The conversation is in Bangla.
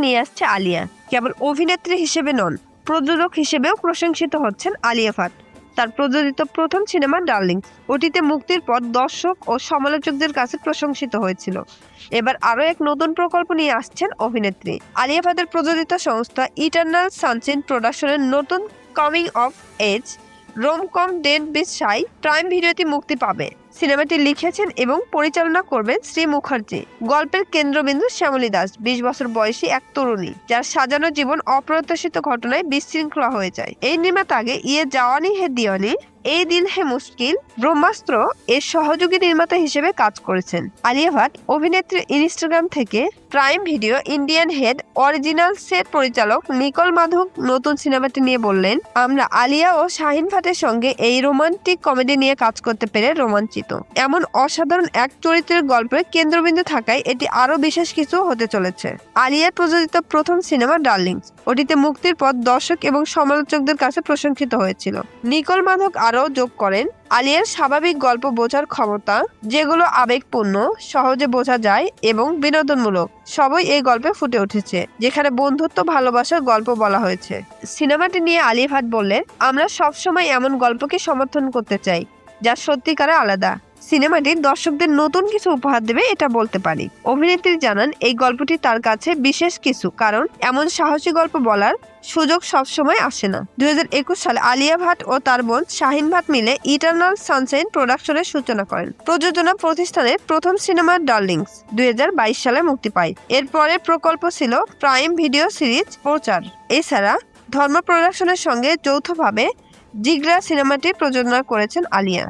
নিয়ে আসছে আলিয়া। কেবল অভিনেত্রী হিসেবে নন, প্রযোজক হিসেবেও প্রশংসিত হচ্ছেন আলিয়া ভাট। তার প্রযোজিত প্রথম সিনেমা ডার্লিং ওটিতে মুক্তির পর দর্শক ও সমালোচকদের কাছে প্রশংসিত হয়েছিল। এবার আরও এক নতুন প্রকল্প নিয়ে আসছেন অভিনেত্রী। আলিয়া ভাটের প্রযোজিত সংস্থা ইটারনাল সানশাইন প্রোডাকশনের নতুন coming of age romcom date বিচ সাই প্রাইম ভিডিওতে মুক্তি পাবে। সিনেমাটি লিখেছেন এবং পরিচালনা করবেন শ্রী মুখার্জি। গল্পের কেন্দ্রবিন্দু শ্যামলী দাস, 20 বছর বয়সী এক তরুণী যার সাজানো জীবন অপ্রত্যাশিত ঘটনায় বিশৃঙ্খলা হয়ে যায়। এই নির্মাতা আগে ইয়ে জাওয়ানি হে দিওয়ানি, এই দিল হে মুশকিল, ব্রহ্মাস্ত্র এর সহযোগী নির্মাতা হিসেবে কাজ করেছেন। আলিয়া ভাট অভিনেত্রীর ইনস্টাগ্রাম থেকে prime video Indian head originals এর পরিচালক নিকোল মাধব নতুন সিনেমাটি নিয়ে বললেন, আমরা আলিয়া ও শাহিন ভাটের সঙ্গে এই রোমান্টিক কমেডি নিয়ে কাজ করতে পেরে রোমাঞ্চিত। এমন অসাধারণ এক চরিত্রের গল্পের কেন্দ্রবিন্দু থাকায় এটি আরো বিশেষ কিছু হতে চলেছে। আলিয়ার প্রযোজিত প্রথম সিনেমা ডার্লিং ওটিতে মুক্তির পর দর্শক এবং সমালোচকদের কাছে প্রশংসিত হয়েছিল। নিকোল মাধব আরও যোগ করেন, আলিয়ার স্বাভাবিক গল্প বোঝার ক্ষমতা, যেগুলো আবেগপূর্ণ, সহজে বোঝা যায় এবং বিনোদনমূলক, সবই এই গল্পে ফুটে উঠেছে, যেখানে বন্ধুত্ব ভালোবাসার গল্প বলা হয়েছে। সিনেমাটি নিয়ে আলিয়া ভাট বললেন, আমরা সবসময় এমন গল্পকে সমর্থন করতে চাই যা সত্যিকারে আলাদা। সিনেমাটি দর্শকদের নতুন কিছু উপহার দেবে এটা বলতে পারি। অভিনেত্রী জানান, এই গল্পটি তার কাছে বিশেষ কিছু, কারণ এমন সাহসী গল্প বলার সুযোগ সবসময় আসে না। 2021 সালে আলিয়া ভাট ও তার বোন শাহিন ভাট মিলে ইটারনাল সানশাইন প্রোডাকশনের সূচনা করেন। প্রযোজনা প্রতিষ্ঠানের প্রথম সিনেমা ডার্লিংস 2022 সালে মুক্তি পায়। এর পরের প্রকল্প ছিল প্রাইম ভিডিও সিরিজ প্রচার। এছাড়া ধর্ম প্রোডাকশনের সঙ্গে যৌথভাবে জিগরা সিনেমাটি প্রযোজনা করেছেন আলিয়া।